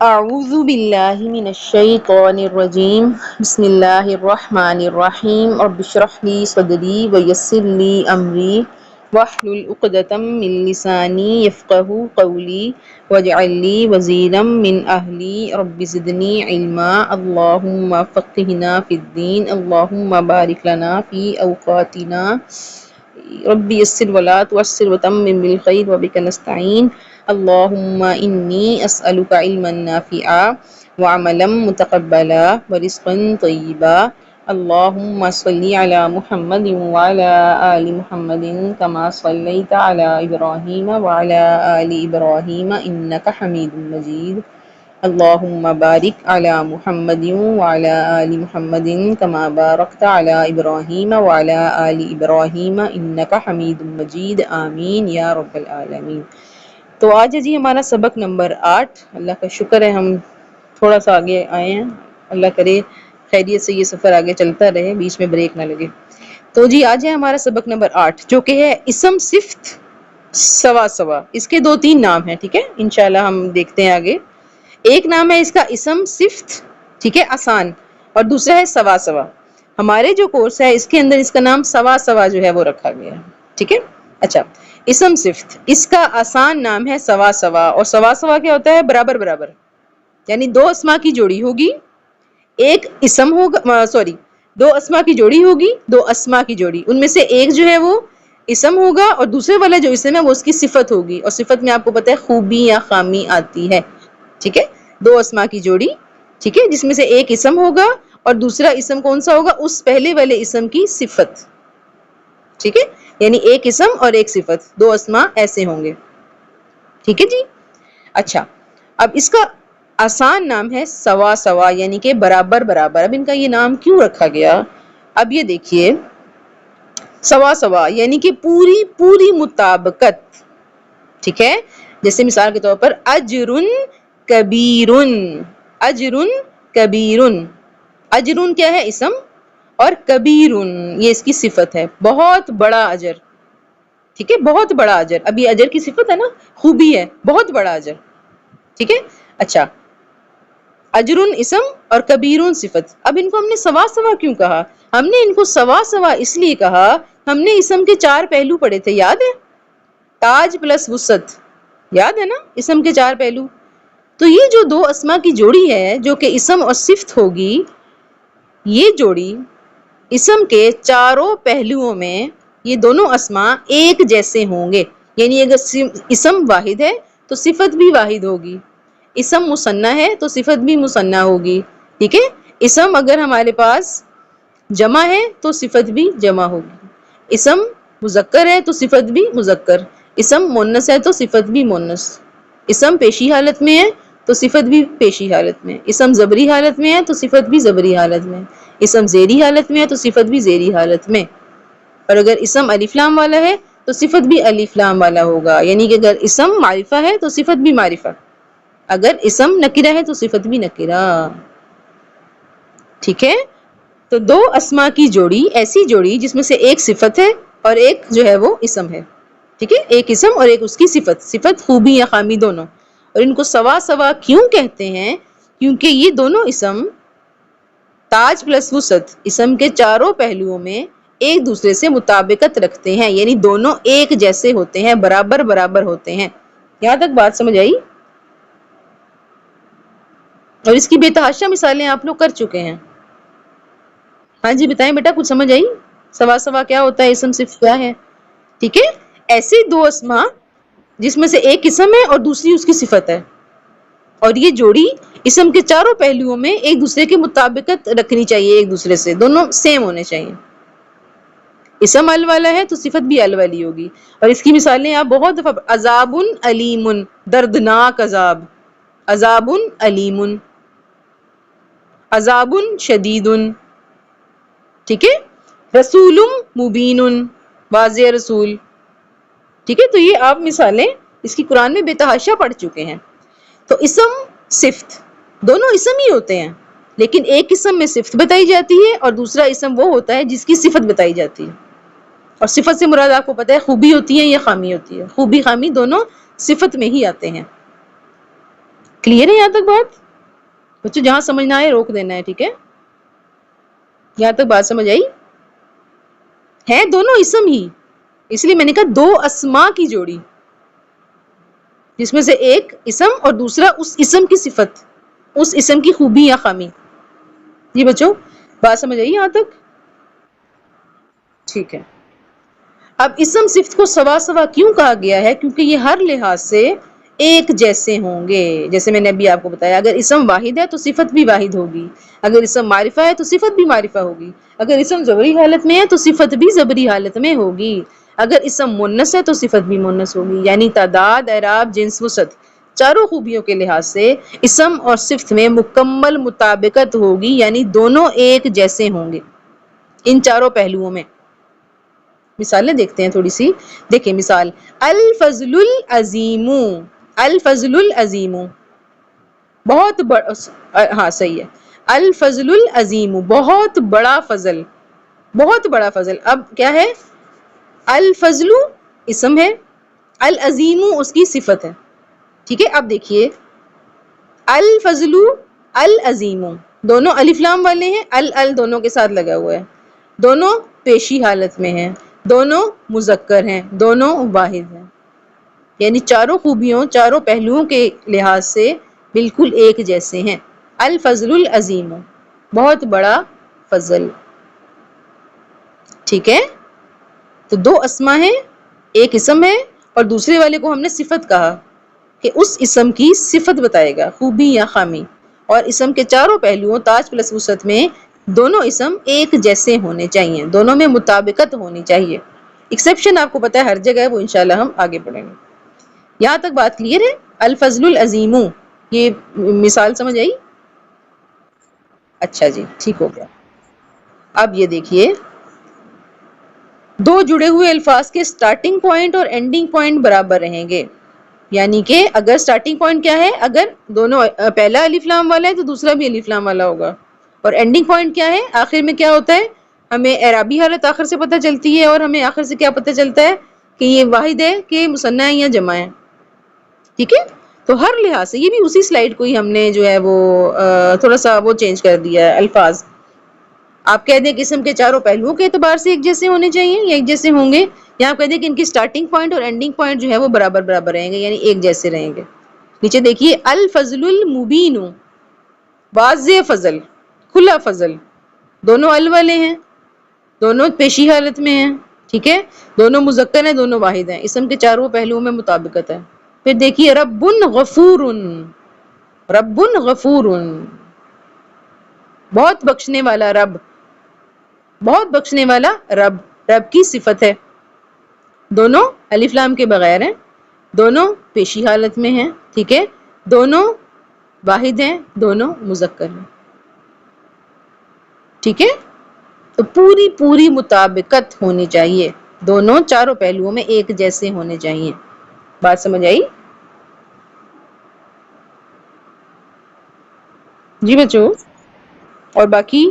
اعوذ باللہ من الشیطان الرجیم بسم اللہ الرحمن الرحیم رب اشرح لی صدری ویسر لی امری واحلل عقدۃ من لسانی یفقہوا قولی واجعل لی وزیرا من اہلی رب زدنی علما اللہم فقہنا فی الدین اللہم بارک لنا فی اوقاتنا رب یسر ولا تعسر وتمم بالخیر وبک نستعین اللہم انی اسألک علما نافعا وعملا متقبلا ورزقا طیبا اللہم صلی علی محمد وعلی آل محمد کما صلیت علی ابراہیم وعلی آل ابراہیم انک حمید مجید اللہم بارک علی محمد وعلی آل محمد کما بارکت علی ابراہیم وعلی آل ابراہیم انک حمید مجید آمین یا رب العالمین۔ تو آج ہے جی ہمارا سبق نمبر 8۔ اللہ کا شکر ہے ہم تھوڑا سا آگے آئے ہیں، اللہ کرے خیریت سے یہ سفر آگے چلتا رہے، بیچ میں بریک نہ لگے۔ تو جی آج ہے ہمارا سبق نمبر 8 جو کہ ہے اسم صفت سوا سوا۔ اس کے 2-3 نام ہیں، ٹھیک ہے، انشاءاللہ ہم دیکھتے ہیں آگے۔ ایک نام ہے اس کا اسم صفت، ٹھیک ہے، آسان، اور دوسرا ہے سوا سوا۔ ہمارے جو کورس ہے اس کے اندر اس کا نام سوا سوا جو ہے وہ رکھا گیا ہے، ٹھیک ہے۔ اچھا، اسم صفت، اس کا آسان نام ہے سوا سوا، اور سوا سوا کیا ہوتا ہے؟ برابر برابر، یعنی 2 اسما کی جوڑی ہوگی، ایک اسم ہوگا، دو اسما کی جوڑی ہوگی، 2 اسما کی جوڑی، ان میں سے ایک جو ہے وہ اسم ہوگا اور دوسرے والا جو اسم ہے وہ اس کی صفت ہوگی، اور صفت میں آپ کو پتہ ہے خوبی یا خامی آتی ہے، ٹھیک ہے۔ 2 اسما کی جوڑی، ٹھیک ہے، جس میں سے ایک اسم ہوگا اور دوسرا اسم کون سا ہوگا؟ اس پہلے والے اسم کی صفت، ٹھیک ہے، یعنی ایک اسم اور ایک صفت، 2 اسما ایسے ہوں گے، ٹھیک ہے جی۔ اچھا، اب اس کا آسان نام ہے سوا سوا، یعنی کہ برابر برابر۔ اب ان کا یہ نام کیوں رکھا گیا؟ اب یہ دیکھیے، سوا سوا یعنی کہ پوری پوری مطابقت، ٹھیک ہے۔ جیسے مثال کے طور پر اجرن کبیرن، اجرن کبیرن، اجرن کیا ہے؟ اسم، اور کبیرن یہ اس کی صفت ہے، بہت بڑا اجر، ٹھیک ہے، بہت بڑا اجر۔ اب یہ اجر کی صفت ہے نا، خوبی ہے، بہت بڑا اجر، ٹھیک ہے۔ اچھا، اجرن اسم اور کبیرن صفت۔ اب ان کو ہم نے سوا سوا کیوں کہا؟ ہم نے ان کو سوا سوا اس لیے کہا، ہم نے اسم کے 4 پہلو پڑھے تھے، یاد ہے؟ تاج پلس وسعت، یاد ہے نا اسم کے 4 پہلو؟ تو یہ جو 2 اسما کی جوڑی ہے جو کہ اسم اور صفت ہوگی، یہ جوڑی اسم کے چاروں پہلوؤں میں یہ دونوں اسما ایک جیسے ہوں گے، یعنی اگر اسم واحد ہے تو صفت بھی واحد ہوگی، اسم مثنیٰ ہے تو صفت بھی مثنیٰ ہوگی، ٹھیک ہے۔ اسم اگر ہمارے پاس جمع ہے تو صفت بھی جمع ہوگی، اسم مذکر ہے تو صفت بھی مذکر، اسم مونس ہے تو صفت بھی مونس، اسم پیشی حالت میں ہے تو صفت بھی پیشی حالت میں، اسم زبری حالت میں ہے تو صفت بھی زبری حالت میں، اسم زیری حالت میں ہے تو صفت بھی زیری حالت میں، اور اگر اسم الف لام والا ہے تو صفت بھی الف لام والا ہوگا، یعنی کہ اگر اسم معرفہ ہے تو صفت بھی معرفہ، اگر اسم نکرہ ہے تو صفت بھی نکرہ، ٹھیک ہے۔ تو 2 اسما کی جوڑی، ایسی جوڑی جس میں سے ایک صفت ہے اور ایک جو ہے وہ اسم ہے، ٹھیک ہے، ایک اسم اور ایک اس کی صفت، صفت خوبی یا خامی دونوں، اور ان کو سوا سوا کیوں کہتے ہیں؟ کیونکہ یہ دونوں اسم تاج پلس وسعت، اسم کے چاروں پہلوؤں میں ایک دوسرے سے مطابقت رکھتے ہیں، یعنی دونوں ایک جیسے ہوتے ہیں، برابر برابر ہوتے ہیں۔ یہاں تک بات سمجھ آئی؟ اور اس کی بے تحاشا مثالیں آپ لوگ کر چکے ہیں۔ ہاں جی بتائیں بیٹا، کچھ سمجھ آئی؟ سوا سوا کیا ہوتا ہے، اسم صفت کیا ہے، ٹھیک ہے۔ ایسے 2 اسما جس میں سے ایک اسم ہے اور دوسری اس کی صفت ہے، اور یہ جوڑی اسم کے چاروں پہلوؤں میں ایک دوسرے کے مطابقت رکھنی چاہیے، ایک دوسرے سے دونوں سیم ہونے چاہیے، اسم ال والا ہے تو صفت بھی ال والی ہوگی، اور اس کی مثالیں آپ بہت دفعہ، عذاب علیم، دردناک عذاب، عذاب علیم، عذاب شدید، ٹھیک ہے، رسول مبین، واضح رسول، ٹھیک ہے۔ تو یہ آپ مثالیں اس کی قرآن میں بے تحاشا پڑھ چکے ہیں۔ تو اسم صفت دونوں اسم ہی ہوتے ہیں، لیکن ایک اسم میں صفت بتائی جاتی ہے اور دوسرا اسم وہ ہوتا ہے جس کی صفت بتائی جاتی ہے، اور صفت سے مراد آپ کو پتہ ہے خوبی ہوتی ہے یا خامی ہوتی ہے، خوبی خامی دونوں صفت میں ہی آتے ہیں۔ کلیئر ہے یہاں تک بات؟ بچوں جہاں سمجھنا ہے روک دینا ہے، ٹھیک ہے؟ یہاں تک بات سمجھ آئی؟ ہے دونوں اسم ہی، اس لیے میں نے کہا دو اسما کی جوڑی، جس میں سے ایک اسم اور دوسرا اس اسم کی صفت، اس اسم کی خوبی یا خامی۔ جی بچوں بات سمجھ آئی یہاں تک؟ ٹھیک ہے۔ اب اسم صفت کو سوا سوا کیوں کہا گیا ہے؟ کیونکہ یہ ہر لحاظ سے ایک جیسے ہوں گے۔ جیسے میں نے ابھی آپ کو بتایا، اگر اسم واحد ہے تو صفت بھی واحد ہوگی، اگر اسم معرفہ ہے تو صفت بھی معرفہ ہوگی، اگر اسم زبری حالت میں ہے تو صفت بھی زبری حالت میں ہوگی، اگر اسم مونس ہے تو صفت بھی مونس ہوگی۔ یعنی تعداد، اعراب، جنس، وسعت، چاروں خوبیوں کے لحاظ سے اسم اور صفت میں مکمل مطابقت ہوگی، یعنی دونوں ایک جیسے ہوں گے ان چاروں پہلوؤں میں۔ مثالیں دیکھتے ہیں تھوڑی سی۔ دیکھیں مثال، الفضل العظیم، الفضل العظیم بہت بڑا، ہاں صحیح ہے، الفضل العظیم بہت بڑا فضل، بہت بڑا فضل۔ اب کیا ہے؟ الفضل اسم ہے، العظیم اس کی صفت ہے، ٹھیک ہے؟ اب دیکھیے الفضل العظیم، دونوں الف لام والے ہیں، ال دونوں کے ساتھ لگا ہوا ہے، دونوں پیشی حالت میں ہیں، دونوں مذکر ہیں، دونوں واحد ہیں، یعنی چاروں خوبیوں، چاروں پہلوؤں کے لحاظ سے بالکل ایک جیسے ہیں۔ الفضل العظیم بہت بڑا فضل، ٹھیک ہے؟ تو دو اسما ہیں، ایک اسم ہے اور دوسرے والے کو ہم نے صفت کہا کہ اس اسم کی صفت بتائے گا، خوبی یا خامی، اور اسم کے چاروں پہلوؤں تاج پلس وسعت میں دونوں اسم ایک جیسے ہونے چاہیے، دونوں میں مطابقت ہونی چاہیے۔ ایکسیپشن آپ کو پتا ہے ہر جگہ ہے، وہ انشاءاللہ ہم آگے پڑھیں گے۔ یہاں تک بات کلیئر ہے؟ الفضل العظیم، یہ مثال سمجھ آئی؟ اچھا جی، ٹھیک ہو گیا۔ اب یہ دیکھیے، دو جڑے ہوئے الفاظ کے سٹارٹنگ پوائنٹ اور اینڈنگ پوائنٹ برابر رہیں گے، یعنی کہ اگر سٹارٹنگ پوائنٹ کیا ہے، اگر دونوں پہلا الف لام والا ہے تو دوسرا بھی الف لام والا ہوگا، اور اینڈنگ پوائنٹ کیا ہے، آخر میں کیا ہوتا ہے، ہمیں اعرابی حالت آخر سے پتہ چلتی ہے، اور ہمیں آخر سے کیا پتہ چلتا ہے کہ یہ واحد ہے کہ مثنیٰ ہے یا جمع ہے، ٹھیک ہے؟ تو ہر لحاظ سے یہ بھی اسی سلائیڈ کو ہی ہم نے جو ہے وہ تھوڑا سا وہ چینج کر دیا ہے الفاظ۔ آپ کہہ دیں کہ اسم کے چاروں پہلوؤں کے اعتبار سے ایک جیسے ہونے چاہیے یا ایک جیسے ہوں گے، یا آپ کہہ دیں کہ ان کی سٹارٹنگ پوائنٹ اور اینڈنگ پوائنٹ جو ہے وہ برابر برابر رہیں گے، یعنی ایک جیسے رہیں گے۔ نیچے دیکھیے، الفضل المبین واضح فضل، کھلا فضل، دونوں ال والے ہیں، دونوں پیشی حالت میں ہیں، ٹھیک ہے؟ دونوں مذکر ہیں، دونوں واحد ہیں، اسم کے چاروں پہلوؤں میں مطابقت ہے۔ پھر دیکھیے رب غفور، رب غفور بہت بخشنے والا رب، بہت بخشنے والا رب، رب کی صفت ہے، دونوں الف لام کے بغیر ہیں، دونوں پیشی حالت میں ہیں، ٹھیک ہے؟ دونوں واحد ہیں، دونوں مذکر ہیں، ٹھیک ہے؟ تو پوری پوری مطابقت ہونی چاہیے، دونوں چاروں پہلوؤں میں ایک جیسے ہونے چاہیے۔ بات سمجھ آئی؟ جی بچوں، اور باقی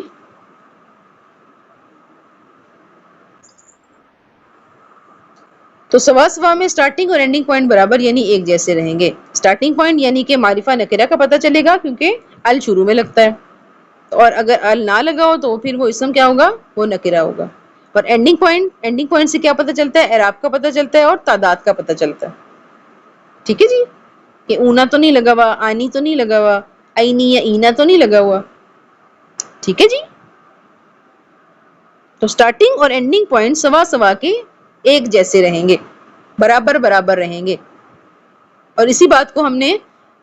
تو سوا سوا میں سٹارٹنگ اور اینڈنگ پوائنٹ برابر یعنی ایک جیسے رہیں گے۔ سٹارٹنگ پوائنٹ یعنی کہ معرفہ نکرہ کا پتہ چلے گا، کیونکہ ال شروع میں لگتا ہے، اور اگر ال نہ لگا ہو تو پھر وہ اسم کیا ہوگا، وہ نکرہ ہوگا۔ اور اینڈنگ پوائنٹ، اینڈنگ پوائنٹ سے کیا پتہ چلتا ہے، اعراب کا پتہ چلتا ہے اور تعداد کا پتہ چلتا ہے، ٹھیک ہے جی؟ کہ اونا تو نہیں لگا ہوا، آنی تو نہیں لگا ہوا، اینی یا اینا تو نہیں لگا ہوا، ٹھیک ہے جی؟ تو سٹارٹنگ اور اینڈنگ پوائنٹ سوا سوا کے ایک جیسے رہیں گے، برابر برابر رہیں گے۔ اور اسی بات کو ہم نے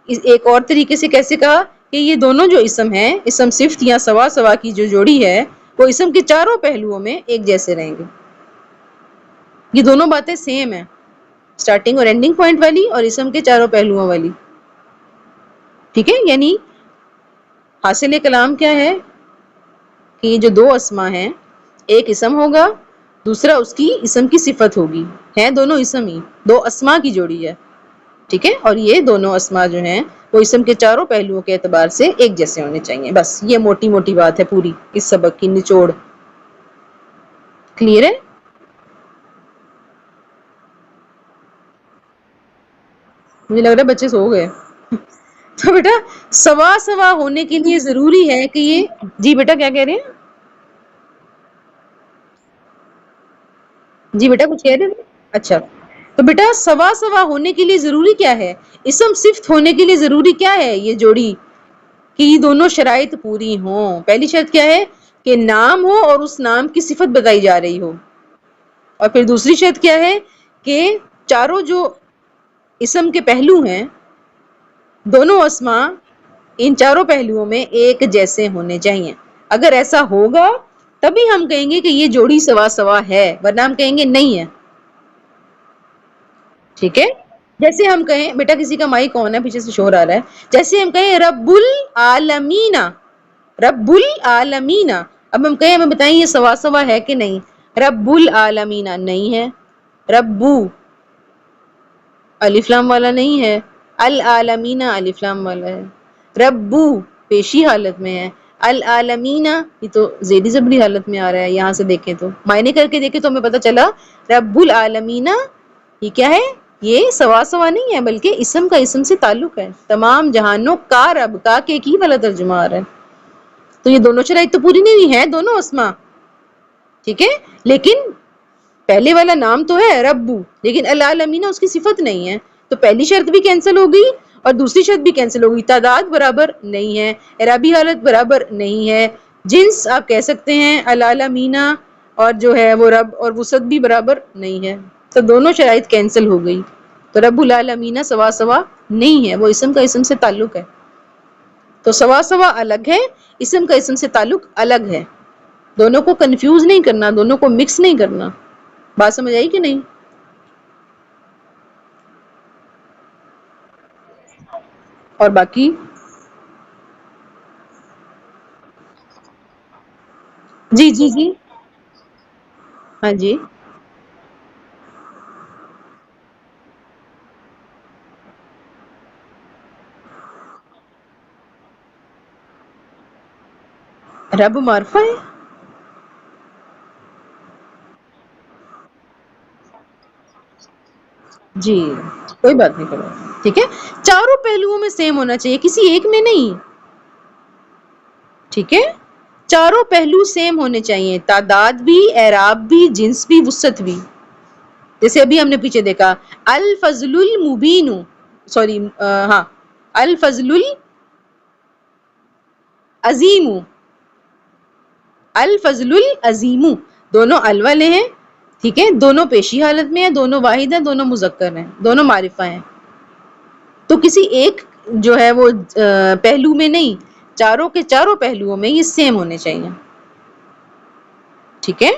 ایک اور طریقے سے کیسے کہا کہ یہ دونوں جو اسم ہیں، اسم صفت یا سوا سوا کی جو جوڑی ہے، وہ اسم کے چاروں پہلوؤں میں ایک جیسے رہیں گے۔ یہ دونوں باتیں سیم ہیں، سٹارٹنگ اور اینڈنگ پوائنٹ والی اور اسم کے چاروں پہلوؤں والی، ٹھیک ہے؟ یعنی حاصل کلام کیا ہے کہ یہ جو دو اسما ہیں، ایک اسم ہوگا، دوسرا اس کی اسم کی صفت ہوگی، ہیں دونوں اسم ہی، دو اسما کی جوڑی ہے، ٹھیک ہے؟ اور یہ دونوں اسما جو ہیں وہ اسم کے چاروں پہلوؤں کے اعتبار سے ایک جیسے ہونے چاہیے۔ بس یہ موٹی موٹی بات ہے پوری اس سبق کی نچوڑ، کلیئر ہے؟ مجھے لگ رہا ہے بچے سو گئے۔ تو بیٹا سوا سوا ہونے کے لیے ضروری ہے کہ یہ، جی بیٹا کیا کہہ رہے ہیں؟ جی بیٹا کچھ کہہ رہے ہیں؟ اچھا، تو بیٹا سوا سوا ہونے کے لیے ضروری کیا ہے؟ اسم صفت ہونے کے لیے ضروری کیا ہے یہ جوڑی؟ کہ یہ دونوں شرائط پوری ہوں۔ پہلی شرط کیا ہے؟ کہ نام ہو اور اس نام کی صفت بتائی جا رہی ہو، اور پھر دوسری شرط کیا ہے؟ کہ چاروں جو اسم کے پہلو ہیں، دونوں اسما ان چاروں پہلوؤں میں ایک جیسے ہونے چاہیے۔ اگر ایسا ہوگا تبھی ہم کہیں گے کہ یہ جوڑی سوا سوا ہے، ورنہ ہم کہیں گے نہیں ہے۔ ٹھیک ہے، جیسے ہم کہیں بیٹا کسی کا مائک کون ہے، پیچھے سے شور آ رہا ہے، جیسے ہم کہیں رب العالمین، رب العالمین، اب ہم کہیں ہمیں بتائیں یہ سوا سوا ہے کہ نہیں؟ رب العالمین نہیں ہے، ربو الف لام والا نہیں ہے، العالمین الف لام والا ہے، ربو پیشی حالت میں ہے، العالمین یہ تو زیدی زبری حالت میں آ رہا ہے۔ یہاں سے دیکھیں تو معنی کر کے دیکھیں تو ہمیں پتہ چلا رب العالمین یہ کیا ہے؟ یہ سوا سوا نہیں ہے، بلکہ اسم کا اسم سے تعلق ہے۔ تمام جہانوں کا رب، کا کے کی والا ترجمہ آ رہا ہے، تو یہ دونوں شرائط تو پوری نہیں ہوئی ہیں، دونوں اسما ٹھیک ہے، لیکن پہلے والا نام تو ہے ربو، لیکن العالمین اس کی صفت نہیں ہے، تو پہلی شرط بھی کینسل ہو گئی اور دوسری شرط بھی کینسل ہو گئی۔ تعداد برابر نہیں ہے، اعرابی حالت برابر نہیں ہے، جنس آپ کہہ سکتے ہیں العالمین اور جو ہے وہ رب اور وسعت بھی برابر نہیں ہے، تو دونوں شرائط کینسل ہو گئی، تو رب العالمین سوا سوا نہیں ہے، وہ اسم کا اسم سے تعلق ہے۔ تو سوا سوا الگ ہے، اسم کا اسم سے تعلق الگ ہے، دونوں کو کنفیوز نہیں کرنا، دونوں کو مکس نہیں کرنا۔ بات سمجھ آئی کہ نہیں؟ اور باقی جی جی جی ہاں جی، رب معرفہ ہے؟ جی کوئی بات نہیں کرو، ٹھیک ہے، چاروں پہلوؤں میں سیم ہونا چاہیے، کسی ایک میں نہیں، ٹھیک ہے، چاروں پہلو سیم ہونے چاہیے، تعداد بھی، اعراب بھی، جنس بھی، وسعت بھی۔ جیسے ابھی ہم نے پیچھے دیکھا الفضل المبین، سوری ہاں الفضل العظیم، الفضل العظیم، دونوں ال والے ہیں، ٹھیک ہے، دونوں پیشی حالت میں ہیں، دونوں واحد ہیں، دونوں مذکر ہیں، دونوں معرفہ ہیں، تو کسی ایک جو ہے وہ پہلو میں نہیں، چاروں کے چاروں پہلوؤں میں یہ سیم ہونے چاہیے، ٹھیک ہے،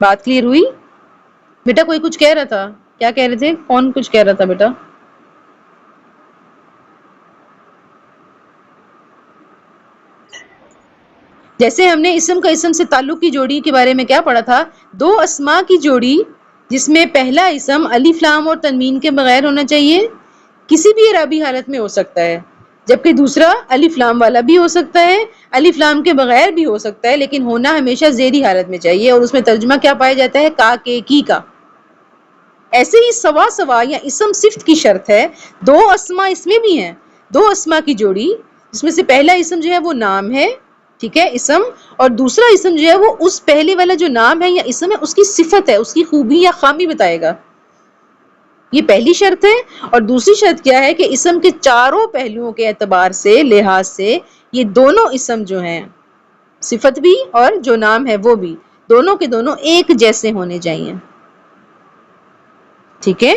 بات کلیئر ہوئی؟ بیٹا کوئی کچھ کہہ رہا تھا، کیا کہہ رہے تھے؟ کون کچھ کہہ رہا تھا بیٹا؟ جیسے ہم نے اسم کا اسم سے تعلق کی جوڑی کے بارے میں کیا پڑھا تھا؟ دو اسما کی جوڑی جس میں پہلا اسم الف لام اور تنوین کے بغیر ہونا چاہیے، کسی بھی اعرابی حالت میں ہو سکتا ہے، جبکہ دوسرا الف لام والا بھی ہو سکتا ہے، الف لام کے بغیر بھی ہو سکتا ہے، لیکن ہونا ہمیشہ زیری حالت میں چاہیے، اور اس میں ترجمہ کیا پایا جاتا ہے؟ کا کے کی کا۔ ایسے ہی سوا سوا یا اسم صفت کی شرط ہے، دو اسما اس میں بھی ہیں، دو اسما کی جوڑی جس میں سے پہلا اسم جو ہے وہ نام ہے، ٹھیک ہے، اسم، اور دوسرا اسم جو ہے وہ اس پہلے والا جو نام ہے یا اسم ہے اس کی صفت ہے، اس کی خوبی یا خامی بتائے گا، یہ پہلی شرط ہے۔ اور دوسری شرط کیا ہے؟ کہ اسم کے چاروں پہلوؤں کے اعتبار سے، لحاظ سے، یہ دونوں اسم جو ہیں، صفت بھی اور جو نام ہے وہ بھی، دونوں کے دونوں ایک جیسے ہونے چاہیے، ٹھیک ہے،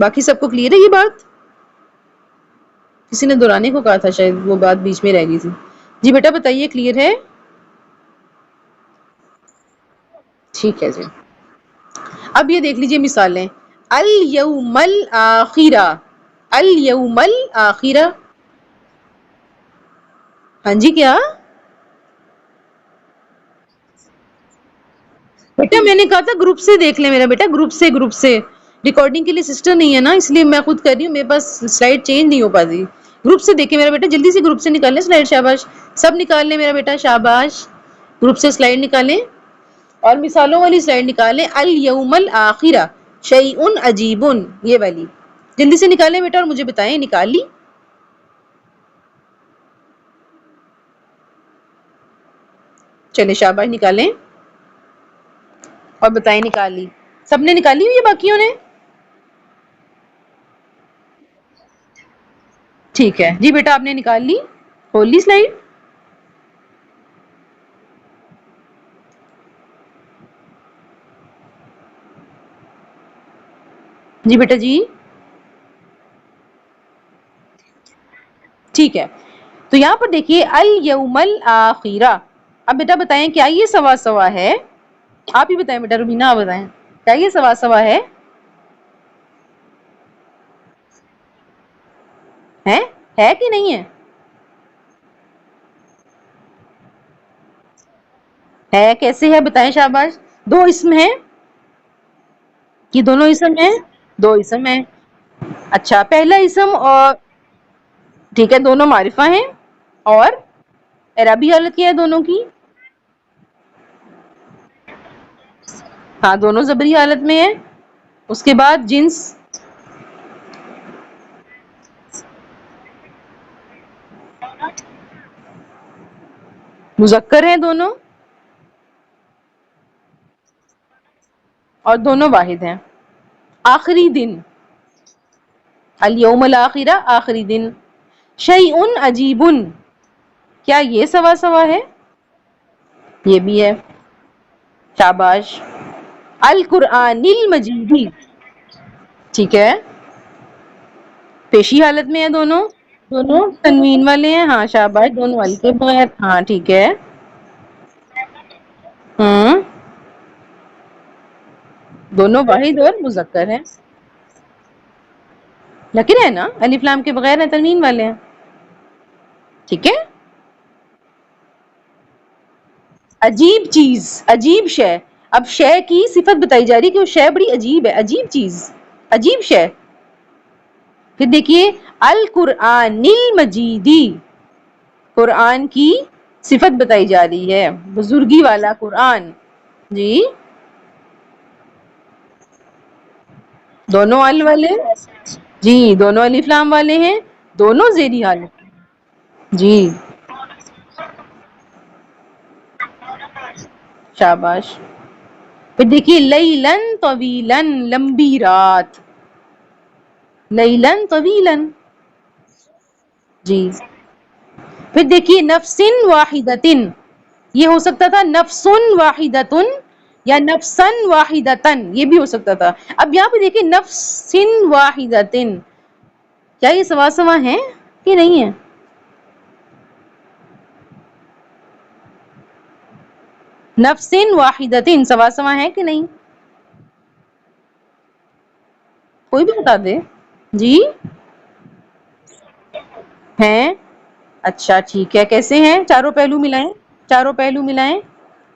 باقی سب کو کلیئر ہے یہ بات؟ کسی نے دہرانے کو کہا تھا شاید، وہ بات بیچ میں رہ گئی تھی۔ جی بیٹا بتائیے، کلیئر ہے؟ ٹھیک ہے جی، اب یہ دیکھ لیجئے مثالیں، الیوم الاخرہ، الیوم الاخرہ، ہاں جی کیا؟ بیٹا میں نے کہا تھا گروپ سے دیکھ لیں، میرا بیٹا گروپ سے، گروپ سے ریکارڈنگ کے لیے سسٹم نہیں ہے نا، اس لیے میں خود کر رہی ہوں، میرے پاس سلائڈ چینج نہیں ہو پاتی۔ گروپ سے دیکھیں میرا بیٹا، جلدی سے گروپ سے نکال لیں سلائڈ، شاباش، سب نکال لیں میرا بیٹا، شاباش، گروپ سے سلائڈ نکالیں، اور مثالوں والی سلائڈ نکالیں، الیوم الآخرہ شیء عجیب، یہ والی جلدی سے نکالیں بیٹا اور مجھے بتائیں نکال لی؟ چلے شاباش نکالیں اور بتائیں نکال لی؟ سب نے نکالی ہوئی ہے باقیوں نے؟ ٹھیک ہے جی بیٹا آپ نے نکال لی، کھول لی سلائڈ؟ جی بیٹا جی ٹھیک ہے، تو یہاں پر دیکھیے الیوم الآخرہ، اب بیٹا بتائیں کیا یہ سوا سوا ہے؟ آپ ہی بتائیں بیٹا، روبینہ آپ بتائیں کیا یہ سوا سوا ہے کہ نہیں ہے کیسے ہے بتائیں شاباش؟ دو اسم ہیں کہ دونوں اسم ہیں؟ دو اسم ہیں، اچھا پہلا اسم اور ٹھیک ہے دونوں معرفہ ہیں، اور اعرابی حالت کیا ہے دونوں کی؟ ہاں دونوں زبری حالت میں ہیں، اس کے بعد جنس مذکر ہیں دونوں، اور دونوں واحد ہیں، آخری دن الیوم الآخرہ آخری دن، شیء عجیب کیا یہ سوا سوا ہے؟ یہ بھی ہے، شاباش، القرآن المجید ٹھیک ہے، پیشی حالت میں ہے دونوں، دونوں تنوین والے ہیں، ہاں شاباش دونوں ال کے بغیر، ہاں ٹھیک ہے، ہوں دونوں واحد اور مذکر ہیں، نکرے ہے نا الف لام کے بغیر ہیں، تنوین والے ہیں، ٹھیک ہے، عجیب چیز عجیب شے، اب شے کی صفت بتائی جا رہی ہے کہ وہ شے بڑی عجیب ہے، عجیب چیز عجیب شے، پھر دیکھیے القرآن المجیدی، قرآن کی صفت بتائی جا رہی ہے، بزرگی والا قرآن، جی دونوں ال والے، جی دونوں الف لام والے ہیں، دونوں زیریں حالت، جی شاباش، پھر دیکھیے لیلن طویلن لمبی رات، لیلن طویلن، جی پھر دیکھیے نفس واحدۃ، یہ ہو سکتا تھا نفس واحدۃ یا نفسا واحدۃ، یہ بھی ہو سکتا تھا، اب یہاں پہ دیکھیے نفس واحدۃ، کیا یہ سوا سوا ہیں کہ نہیں ہے؟ نفس واحدۃ سوا سوا ہیں کہ نہیں؟ کوئی بھی بتا دے، جی ہیں، اچھا ٹھیک ہے، کیسے ہیں چاروں پہلو ملائیں، چاروں پہلو ملائیں،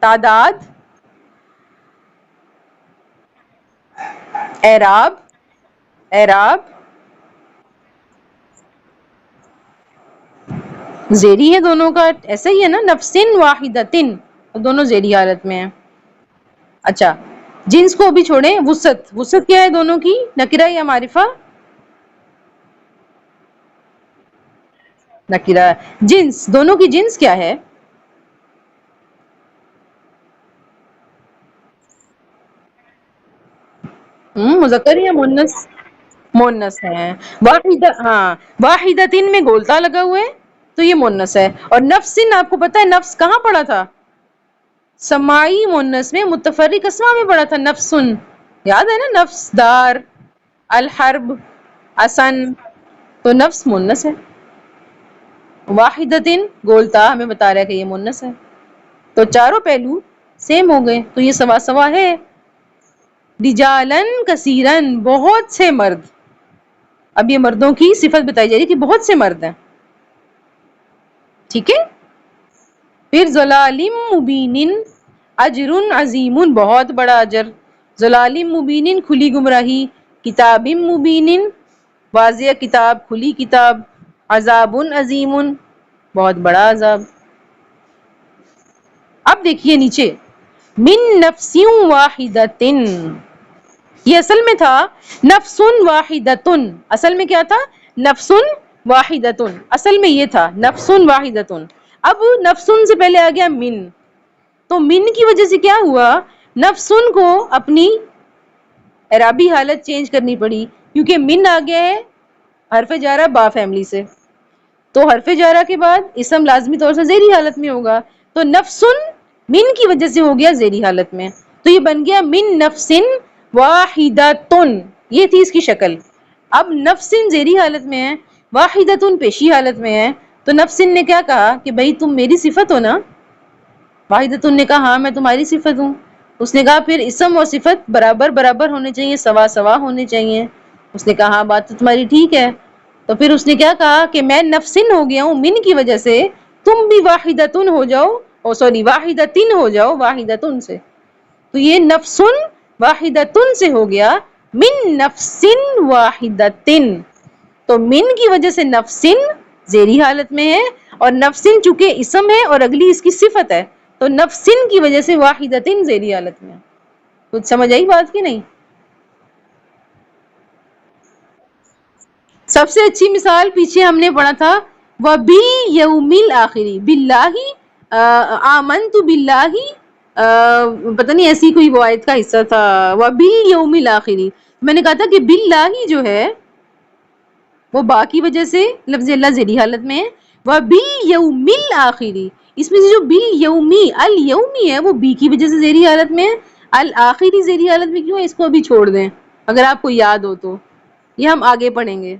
تعداد، اعراب، اعراب زیری ہے دونوں کا، ایسا ہی ہے نا، نفس واحدۃ دونوں زیری حالت میں ہیں، اچھا جنس کو بھی چھوڑیں، وسعت، وسعت کیا ہے دونوں کی، نکرہ یا معرفہ؟ نکرہ، جنس دونوں کی جنس کیا ہے؟ مذکر یا مؤنث؟ مؤنث ہے، واحدہ ہاں واحدۃ میں گولتا لگا ہوا ہے تو یہ مؤنث ہے، اور نفس آپ کو پتہ ہے نفس کہاں پڑا تھا؟ سماعی مؤنث میں متفرق اسماء میں پڑا تھا، نفسن، یاد ہے نا، نفس دار، الحرب، اسن، تو نفس مؤنث ہے، واحدۃ گولتا ہمیں بتا رہا ہے کہ یہ مؤنث ہے، تو چاروں پہلو سیم ہو گئے، تو یہ سوا سوا ہے، رجالن کثیرن بہت سے مرد، اب یہ مردوں کی صفت بتائی جا رہی ہے کہ بہت سے مرد ہیں، ٹھیک ہے، پھر ظلالم مبین اجر عظیم بہت بڑا اجر، ظلالم مبین کھلی گمراہی، کتاب مبین واضح کتاب، کھلی کتاب، عذاب عظیم بہت بڑا عذاب، اب دیکھیے نیچے من نفس واحدۃ، یہ اصل میں تھا نفس واحدۃ، اصل میں کیا تھا؟ نفس واحدۃ، اصل میں یہ تھا نفس واحدۃ. اب نفس سے پہلے آ گیا من، تو من کی وجہ سے کیا ہوا؟ نفس کو اپنی اعرابی حالت چینج کرنی پڑی، کیونکہ من آ گیا ہے حرف جارہ با فیملی سے، تو حرف جارہ کے بعد اسم لازمی طور سے زیری حالت میں ہوگا، تو نفس من کی وجہ سے ہو گیا زیری حالت میں، تو یہ بن گیا من نفس واحدۃ، یہ تھی اس کی شکل. اب نفس زیری حالت میں ہے، واحدۃ پیشی حالت میں ہے، تو نفس نے کیا کہا کہ بھائی تم میری صفت ہو نا؟ واحدۃ نے کہا ہاں میں تمہاری صفت ہوں. اس نے کہا پھر اسم اور صفت برابر برابر ہونے چاہیے، سوا سوا ہونے چاہیے. اس نے کہا ہاں بات تو تمہاری ٹھیک ہے. تو پھر اس نے کیا کہا کہ میں نفسن ہو گیا ہوں من کی وجہ سے، تم بھی واحدۃ ہو جاؤ، او سوری واحدۃ ہو جاؤ واحدۃ سے. تو یہ نفس واحدۃ سے ہو گیا من نفس واحدۃ. تو من کی وجہ سے نفسن زیری حالت میں ہے، اور نفسن چونکہ اسم ہے اور اگلی اس کی صفت ہے، تو نفسن کی وجہ سے واحدۃ زیری حالت میں ہے. کچھ سمجھ آئی بات کی نہیں؟ سب سے اچھی مثال پیچھے ہم نے پڑھا تھا وَبِالْيَوْمِ الْآخِرِ، باللہ آمنت باللہ، پتہ نہیں ایسی کوئی وہ آیت کا حصہ تھا وَبِالْيَوْمِ الْآخِرِ. میں نے کہا تھا کہ باللہ جو ہے وہ با کی وجہ سے لفظ اللہ زیری حالت میں ہے، وَبِالْيَوْمِ الْآخِرِ اس میں سے جو بالیومی الیومی ہے وہ بی کی وجہ سے زیری حالت میں ہے. الآخری زیری حالت میں کیوں ہے اس کو ابھی چھوڑ دیں اگر آپ کو یاد ہو تو، یہ ہم آگے پڑھیں گے.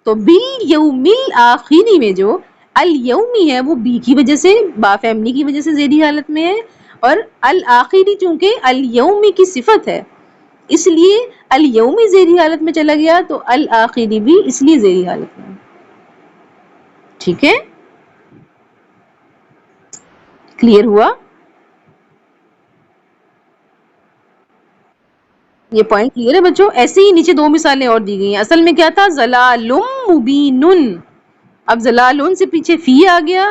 تو بالیوم الآخری میں جو الیومی ہے وہ بی کی وجہ سے با فیملی کی وجہ سے زیری حالت میں ہے، اور الآخری چونکہ الیومی کی صفت ہے اس لیے الیومی زیری حالت میں چلا گیا، تو الآخری بھی اس لیے زیری حالت میں. ٹھیک ہے، کلیئر ہوا؟ یہ پوائنٹ کلیئر ہے بچوں؟ ایسے ہی نیچے دو مثالیں اور دی گئی ہیں. اصل میں کیا تھا؟ ظلال مبین. اب ظلال سے پیچھے فی آ گیا،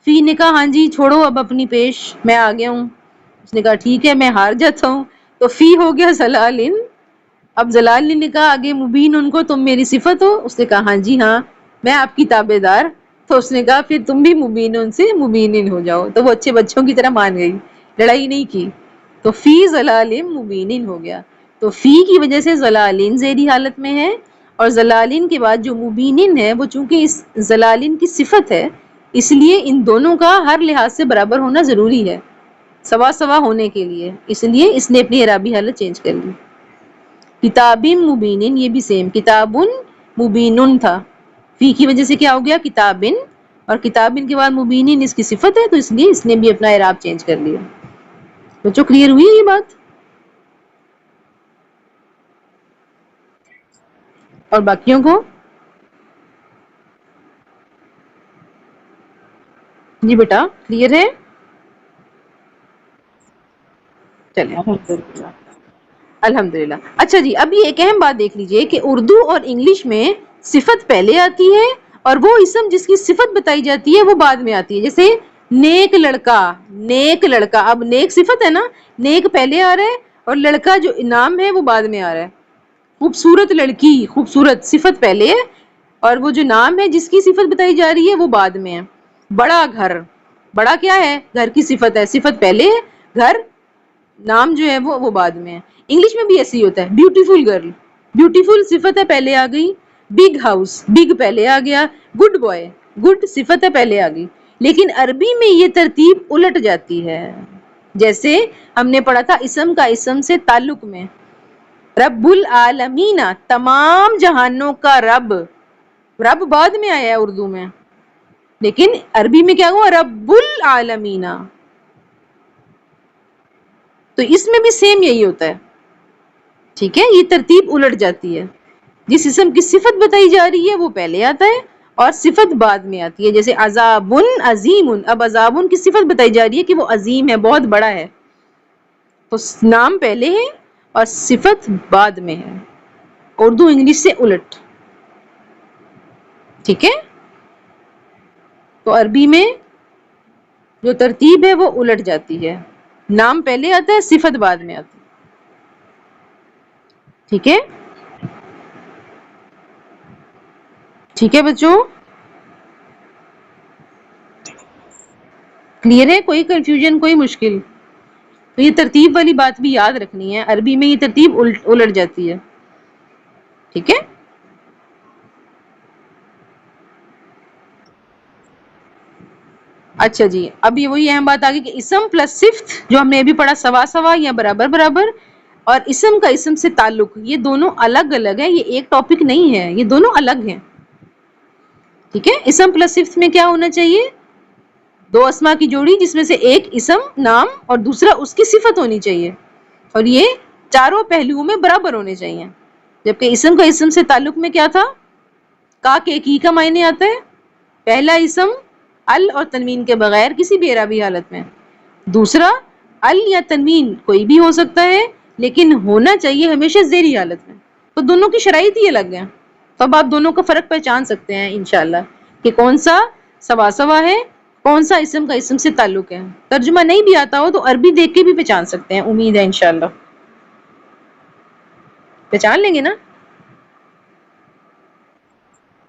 فی نے کہا ہاں جی چھوڑو اب اپنی پیش، میں آ گیا ہوں. اس نے کہا ٹھیک ہے میں ہار جاتا ہوں، تو فی ہو گیا ظلال. اب ظلال نے کہا آگے مبین ان کو تم میری صفت ہو؟ اس نے کہا ہاں جی ہاں میں آپ کی تابع دار. تو اس نے کہا پھر تم بھی مبین ان سے مبین ہو جاؤ. تو وہ اچھے بچوں کی طرح مان گئی، لڑائی نہیں کی. تو فی ظلال مبین ہو گیا. تو فی کی وجہ سے ظلالین زیری حالت میں ہے، اور ظلالین کے بعد جو مبینن ہے وہ چونکہ اس ظلالین کی صفت ہے اس لیے ان دونوں کا ہر لحاظ سے برابر ہونا ضروری ہے سوا سوا ہونے کے لیے، اس لیے اس نے اپنی اعرابی حالت چینج کر لی. کتاب مبین یہ بھی سیم کتاب مبین تھا، فی کی وجہ سے کیا ہو گیا کتابن، اور کتابن کے بعد مبین اس کی صفت ہے تو اس لیے اس نے بھی اپنا اعراب چینج کر لیا. بچوں کلیئر ہوئی یہ بات؟ اور باقیوں کو؟ جی بیٹا کلیئر ہے؟ چلیں الحمدللہ الحمدللہ. اچھا جی اب یہ ایک اہم بات دیکھ لیجئے کہ اردو اور انگلش میں صفت پہلے آتی ہے اور وہ اسم جس کی صفت بتائی جاتی ہے وہ بعد میں آتی ہے. جیسے نیک لڑکا، نیک لڑکا، اب نیک صفت ہے نا، نیک پہلے آ رہا ہے اور لڑکا جو نام ہے وہ بعد میں آ رہا ہے. خوبصورت لڑکی، خوبصورت صفت پہلے ہے اور وہ جو نام ہے جس کی صفت بتائی جا رہی ہے وہ بعد میں ہے. بڑا گھر، بڑا کیا ہے؟ گھر کی صفت ہے، صفت پہلے ہے، گھر نام جو ہے وہ بعد میں ہے. انگلش میں بھی ایسے ہی ہوتا ہے. بیوٹیفل گرل، بیوٹیفل صفت ہے پہلے آ گئی، بگ ہاؤس بگ پہلے آ گیا، گڈ بوائے گڈ صفت ہے پہلے آ گئی. لیکن عربی میں یہ ترتیب الٹ جاتی ہے. جیسے ہم نے پڑھا تھا اسم کا اسم سے تعلق میں، رب العالمین تمام جہانوں کا رب، رب بعد میں آیا ہے اردو میں، لیکن عربی میں کیا ہوا رب العالمین. تو اس میں بھی سیم یہی ہوتا ہے. ٹھیک ہے، یہ ترتیب الٹ جاتی ہے. جس اسم کی صفت بتائی جا رہی ہے وہ پہلے آتا ہے اور صفت بعد میں آتی ہے. جیسے عذاب عظیم، اب عذاب کی صفت بتائی جا رہی ہے کہ وہ عظیم ہے، بہت بڑا ہے، تو نام پہلے ہے اور صفت بعد میں ہے. اردو انگلش سے الٹ. ٹھیک ہے، تو عربی میں جو ترتیب ہے وہ الٹ جاتی ہے، نام پہلے آتا ہے، صفت بعد میں آتی ہے. ٹھیک ہے، ٹھیک ہے بچوں، کلیئر ہے؟ کوئی کنفیوژن، کوئی مشکل؟ تو یہ ترتیب والی بات بھی یاد رکھنی ہے، عربی میں یہ ترتیب الٹ جاتی ہے. ٹھیک ہے، اچھا جی. اب یہ وہی اہم بات آ گئی کہ اسم پلس صفت، جو ہم نے ابھی پڑھا، سوا سوا یا برابر برابر، اور اسم کا اسم سے تعلق، یہ دونوں الگ الگ ہے، یہ ایک ٹاپک نہیں ہے، یہ دونوں الگ ہیں. ٹھیک ہے، اسم پلس صفت میں کیا ہونا چاہیے؟ دو اسما کی جوڑی جس میں سے ایک اسم نام اور دوسرا اس کی صفت ہونی چاہیے، اور یہ چاروں پہلوؤں میں برابر ہونے چاہیے. جبکہ اسم کا اسم سے تعلق میں کیا تھا؟ کا کے کی کا معنی آتا ہے پہلا اسم ال اور تنوین کے بغیر کسی بھی اعرابی حالت میں، دوسرا ال یا تنوین کوئی بھی ہو سکتا ہے لیکن ہونا چاہیے ہمیشہ زیری حالت میں. تو دونوں کی شرائط ہی الگ ہیں، تو اب آپ دونوں کا فرق پہچان سکتے ہیں انشاءاللہ کہ کون سا سوا سوا ہے، کون سا اسم کا اسم سے تعلق ہے. ترجمہ نہیں بھی آتا ہو تو عربی دیکھ کے بھی پہچان سکتے ہیں، امید ہے انشاءاللہ پہچان لیں گے نا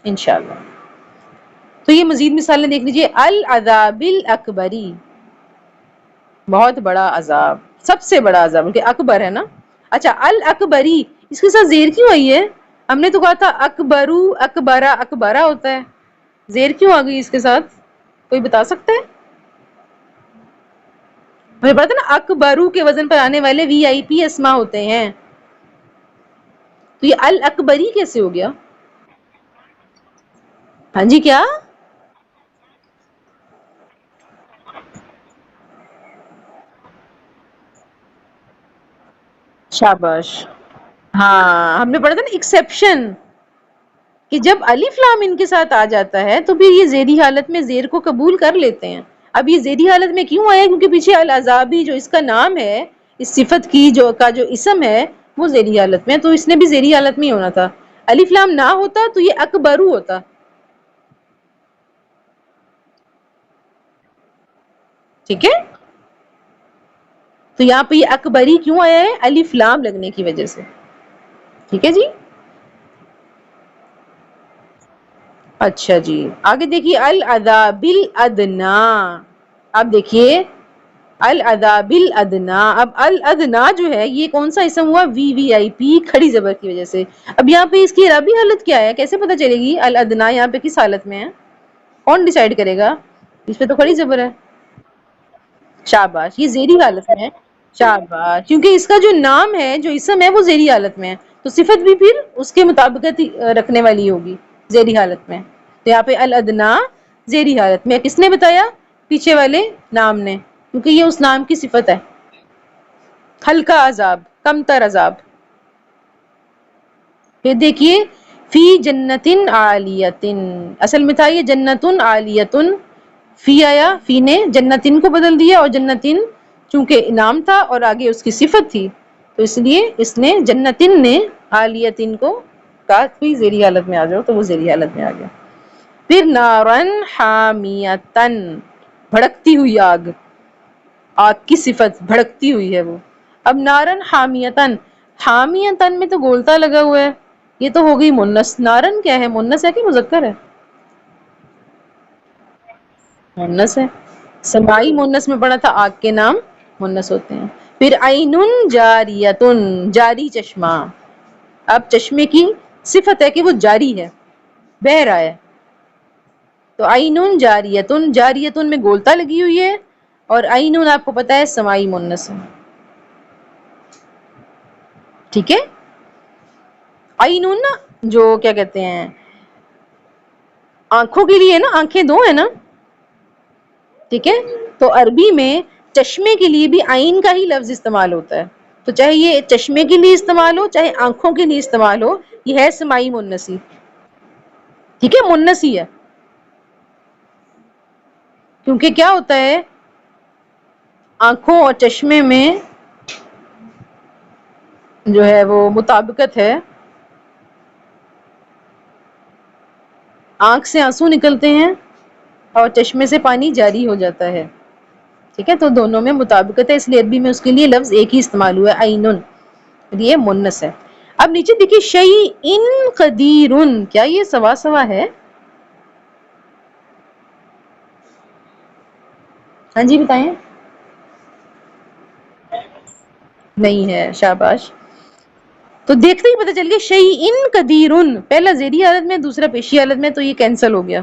انشاءاللہ. تو یہ مزید مثالیں دیکھ لیجئے. العذاب الاکبری، بہت بڑا عذاب، سب سے بڑا عذاب، کیونکہ اکبر ہے نا. اچھا، الاکبری اس کے ساتھ زیر کیوں آئی ہے؟ ہم نے تو کہا تھا اکبرو اکبرا اکبرا ہوتا ہے، زیر کیوں آ گئی اس کے ساتھ؟ کوئی بتا سکتا ہے؟ مجھے پتا نا اکبرو کے وزن پر آنے والے وی آئی پی اسما ہوتے ہیں، تو یہ الاکبری کیسے ہو گیا؟ ہاں جی، کیا؟ شاباش. ہاں، ہم نے پڑھا تھا نا ایکسیپشن، کہ جب الف لام ان کے ساتھ آ جاتا ہے تو پھر یہ زیری حالت میں زیر کو قبول کر لیتے ہیں. اب یہ زیری حالت میں کیوں آیا؟ کیونکہ پیچھے العذابی جو اس کا نام ہے، اس صفت کی جو اسم ہے وہ زیری حالت میں، تو اس نے بھی زیری حالت میں ہی ہونا تھا. الف لام نہ ہوتا تو یہ اکبرو ہوتا. ٹھیک ہے، تو یہاں پہ یہ اکبری کیوں آیا ہے؟ الف لام لگنے کی وجہ سے. ٹھیک ہے جی. اچھا جی، آگے دیکھیے. العذاب الادنا، اب دیکھیے العذاب الادنا. اب الادنا جو ہے یہ کون سا اسم ہوا؟ وی وی آئی پی کھڑی زبر کی وجہ سے. اب یہاں پہ اس کی اعرابی حالت کیا ہے؟ کیسے پتہ چلے گی الادنا یہاں پہ کس حالت میں ہے؟ کون ڈیسائیڈ کرے گا؟ اس پہ تو کھڑی زبر ہے. شاباش، یہ زیری حالت میں ہے. شاباش، کیونکہ اس کا جو نام ہے، جو اسم ہے وہ زیری حالت میں ہے، تو صفت بھی پھر اس کے مطابقت رکھنے والی ہوگی زیری حالت میں. تو یہاں پہ الادنا زیری حالت میں. کس نے بتایا؟ پیچھے والے نام نے، کیونکہ یہ اس نام کی صفت ہے. ہلکا عذاب، کم تر عذاب. پھر دیکھیے فی جنتن عالیتن، اصل میں تھا یہ جنتن عالیتن، فی آیا، فی نے جنتن کو بدل دیا، اور جنتن چونکہ نام تھا اور آگے اس کی صفت تھی تو اس لیے اس نے جنتن نے عالیتن کو کہا کہ زیری حالت میں آ جاؤ، تو وہ زیری حالت میں آ گیا. پھر نارن حامیتن، بھڑکتی ہوئی آگ، آگ کی صفت بھڑکتی ہوئی ہے وہ. اب نارن حامیتن، حامیتن میں تو گولتا لگا ہوا ہے، یہ تو ہو گئی مونس. نارن کیا ہے؟ مونس ہے کہ مذکر ہے؟ مونس ہے. سمائی مونس میں پڑھا تھا آگ کے نام مونس ہوتے ہیں. پھر عین جاریتن، جاری چشمہ. اب چشمے کی صفت ہے کہ وہ جاری ہے، بہہ رہا ہے. تو عین جاریتن، جاریتن میں گولتا لگی ہوئی ہے، اور عین آپ کو پتا ہے سمائی مونس ہے. ٹھیک ہے. عین نا جو کیا کہتے ہیں آنکھوں کے لیے نا، آنکھیں دو ہے نا، ٹھیک ہے. تو عربی میں چشمے کے لیے بھی عین کا ہی لفظ استعمال ہوتا ہے. تو چاہے یہ چشمے کے لیے استعمال ہو چاہے آنکھوں کے لیے استعمال ہو، یہ ہے سمائی مونسی. ٹھیک ہے، مونس ہی ہے. کیونکہ کیا ہوتا ہے آنکھوں اور چشمے میں جو ہے وہ مطابقت ہے. آنکھ سے آنسو نکلتے ہیں اور چشمے سے پانی جاری ہو جاتا ہے. ٹھیک ہے، تو دونوں میں مطابقت ہے، اس لیے عربی میں اس کے لیے لفظ ایک ہی استعمال ہوا ہے، عینن، یہ مونس ہے۔ اب نیچے دیکھیے شیء قدیر، کیا یہ سوا سوا ہے؟ ہاں جی بتائیں۔ نہیں ہے، شاباش۔ تو دیکھتے ہی پتہ چل گیا شیء قدیر، پہلا زیری حالت میں، دوسرا پیشی حالت میں، تو یہ کینسل ہو گیا۔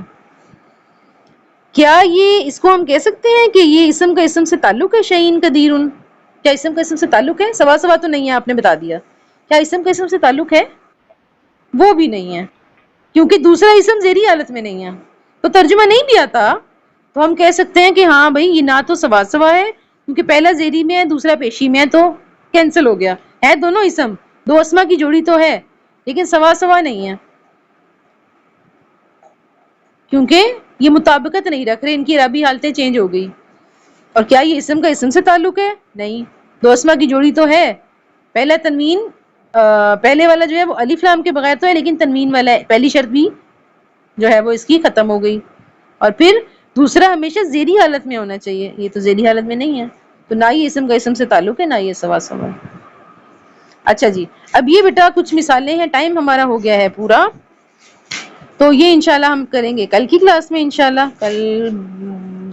کیا یہ اس کو ہم کہہ سکتے ہیں کہ یہ اسم کا اسم سے تعلق ہے شیء قدیر؟ کیا اسم کا اسم سے تعلق ہے؟ سوا سوا تو نہیں ہے، آپ نے بتا دیا۔ کیا اسم کا اسم سے تعلق ہے؟ وہ بھی نہیں ہے، کیونکہ دوسرا اسم زیری حالت میں نہیں ہے، تو ترجمہ نہیں بھی آتا تو ہم کہہ سکتے ہیں کہ ہاں بھائی یہ نہ تو سوا سوا ہے کیونکہ پہلا زیری میں ہے دوسرا پیشی میں ہے، تو کینسل ہو گیا ہے، دونوں اسم دو اسما کی جوڑی تو ہے لیکن سوا سوا نہیں ہے، کیونکہ یہ مطابقت نہیں رکھ رہے، ان کی اعرابی حالتیں چینج ہو گئی۔ اور کیا یہ اسم کا اسم سے تعلق ہے؟ نہیں، دو اسما کی جوڑی تو ہے، پہلا تنوین پہلے والا جو ہے وہ الف لام کے بغیر تو ہے لیکن تنوین والا ہے، پہلی شرط بھی جو ہے وہ اس کی ختم ہو گئی، اور پھر دوسرا ہمیشہ زیری حالت میں ہونا چاہیے، یہ تو زیری حالت میں نہیں ہے، تو نہ یہ اسم کا اسم سے تعلق ہے نہ یہ سوا سوا ہے۔ اچھا جی، اب یہ بیٹا کچھ مثالیں ہیں، ٹائم ہمارا ہو گیا ہے پورا، تو یہ انشاءاللہ ہم کریں گے کل کی کلاس میں، انشاءاللہ کل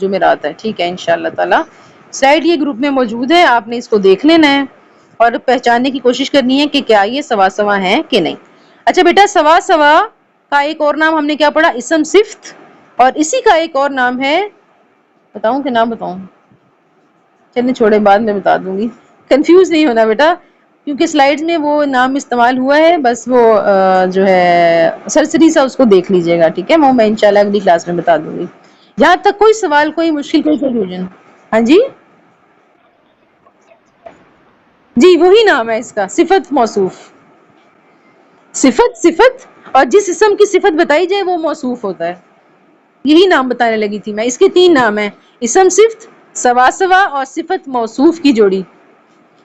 جمعرات ہے، ٹھیک ہے انشاءاللہ تعالی۔ سلائڈ یہ گروپ میں موجود ہے، آپ نے اس کو دیکھ لینا ہے اور پہچاننے کی کوشش کرنی ہے کہ کیا یہ سوا سوا ہیں کہ نہیں۔ اچھا بیٹا، سوا سوا کا ایک اور نام ہم نے کیا پڑھا؟ اسم صفت، اور اسی کا ایک اور نام ہے، بتاؤں کہ نہ بتاؤں؟ چلیں چھوڑے، بعد میں بتا دوں گی، کنفیوز نہیں ہونا بیٹا، کیونکہ سلائیڈز میں وہ نام استعمال ہوا ہے، بس وہ جو ہے سرسری سا اس کو دیکھ لیجئے گا، ٹھیک ہے، وہ میں انشاءاللہ اگلی کلاس میں بتا دوں گی۔ یہاں تک کوئی سوال، کوئی مشکل، کوئی کنفیوژن؟ ہاں جی، جی وہی نام ہے اس کا، صفت موصوف، صفت صفت، اور جس اسم کی صفت بتائی جائے وہ موصوف ہوتا ہے، یہی نام بتانے لگی تھی میں، اس کے تین نام ہیں، اسم صفت، سوا سوا، اور صفت موصوف کی جوڑی۔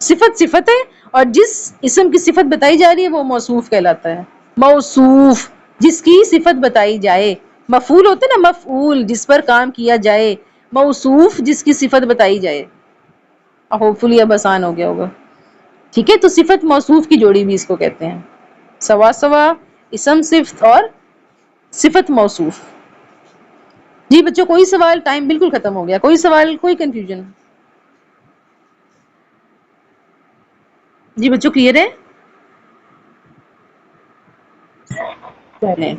صفت صفت ہے اور جس اسم کی صفت بتائی جا رہی ہے وہ موصوف کہلاتا ہے، موصوف جس کی صفت بتائی جائے، مفعول ہوتا ہے نا، مفعول جس پر کام کیا جائے، موصوف جس کی صفت بتائی جائے، ہوپ فلی اب آسان ہو گیا ہوگا، ٹھیک ہے، تو صفت موصوف کی جوڑی بھی اس کو کہتے ہیں، سوا سوا، اسم صفت اور صفت موصوف۔ جی بچوں کوئی سوال؟ ٹائم بالکل ختم ہو گیا، کوئی سوال، کوئی کنفیوژن؟ جی بچوں کلیئر ہے؟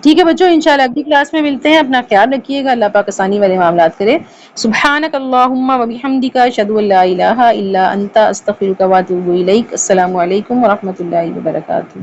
ٹھیک ہے بچوں، انشاءاللہ اگلی کلاس میں ملتے ہیں، اپنا خیال رکھیے گا، اللہ پاک آسانی والے معاملات کرے۔ سبحانک اللہم و بحمدک، اشہد ان لا الہ الا انت، استغفرک و اتوب الیک۔ السلام علیکم و رحمۃ اللہ وبرکاتہ۔